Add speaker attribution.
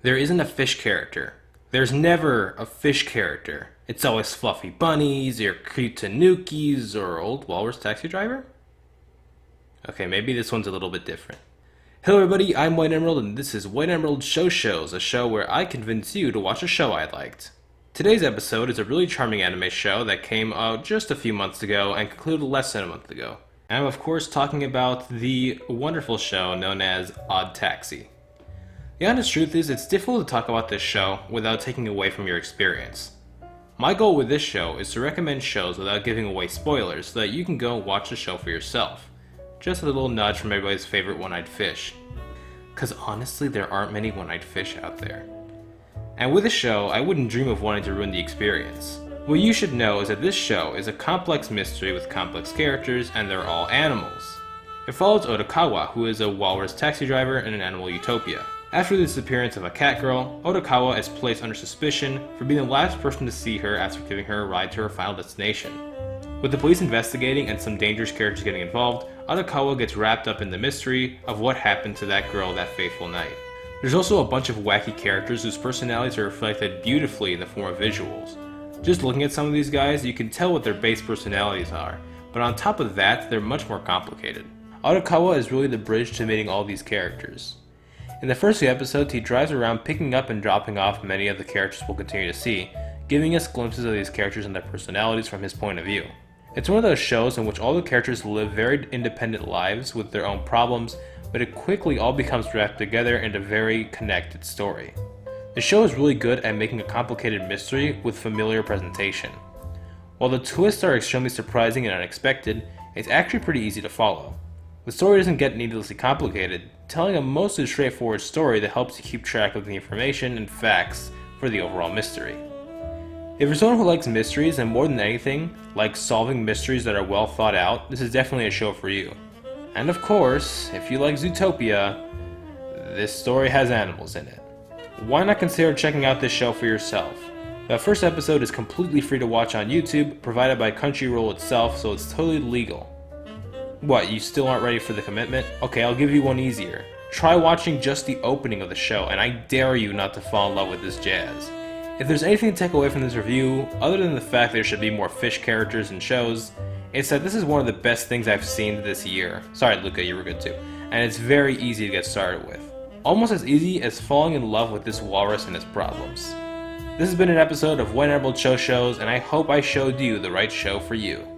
Speaker 1: There isn't a fish character. There's never a fish character. It's always fluffy bunnies, or cute tanukis, or old walrus taxi driver? Okay, maybe this one's a little bit different. Hello everybody, I'm White Emerald and this is Whiteemerald Shows Shows, a show where I convince you to watch a show I liked. Today's episode is a really charming anime show that came out just a few months ago and concluded less than a month ago. I'm of course talking about the wonderful show known as Odd Taxi. The honest truth is it's difficult to talk about this show without taking away from your experience. My goal with this show is to recommend shows without giving away spoilers so that you can go watch the show for yourself. Just a little nudge from everybody's favorite one-eyed fish. Cause honestly there aren't many one-eyed fish out there. And with a show, I wouldn't dream of wanting to ruin the experience. What you should know is that this show is a complex mystery with complex characters and they're all animals. It follows Otokawa, who is a walrus taxi driver in an animal utopia. After the disappearance of a cat girl, Otokawa is placed under suspicion for being the last person to see her after giving her a ride to her final destination. With the police investigating and some dangerous characters getting involved, Otokawa gets wrapped up in the mystery of what happened to that girl that fateful night. There's also a bunch of wacky characters whose personalities are reflected beautifully in the form of visuals. Just looking at some of these guys, you can tell what their base personalities are, but on top of that, they're much more complicated. Otokawa is really the bridge to meeting all these characters. In the first few episodes, he drives around picking up and dropping off many of the characters we'll continue to see, giving us glimpses of these characters and their personalities from his point of view. It's one of those shows in which all the characters live very independent lives with their own problems, but it quickly all becomes wrapped together into a very connected story. The show is really good at making a complicated mystery with familiar presentation. While the twists are extremely surprising and unexpected, it's actually pretty easy to follow. The story doesn't get needlessly complicated, telling a mostly straightforward story that helps you keep track of the information and facts for the overall mystery. If you're someone who likes mysteries and more than anything, likes solving mysteries that are well thought out, this is definitely a show for you. And of course, if you like Zootopia, this story has animals in it. Why not consider checking out this show for yourself? The first episode is completely free to watch on YouTube, provided by Crunchyroll itself, so it's totally legal. What, you still aren't ready for the commitment? Okay, I'll give you one easier. Try watching just the opening of the show, and I dare you not to fall in love with this jazz. If there's anything to take away from this review, other than the fact there should be more fish characters in shows, it's that this is one of the best things I've seen this year. Sorry Luca, you were good too. And it's very easy to get started with. Almost as easy as falling in love with this walrus and his problems. This has been an episode of Whiteemerald Shows Shows, and I hope I showed you the right show for you.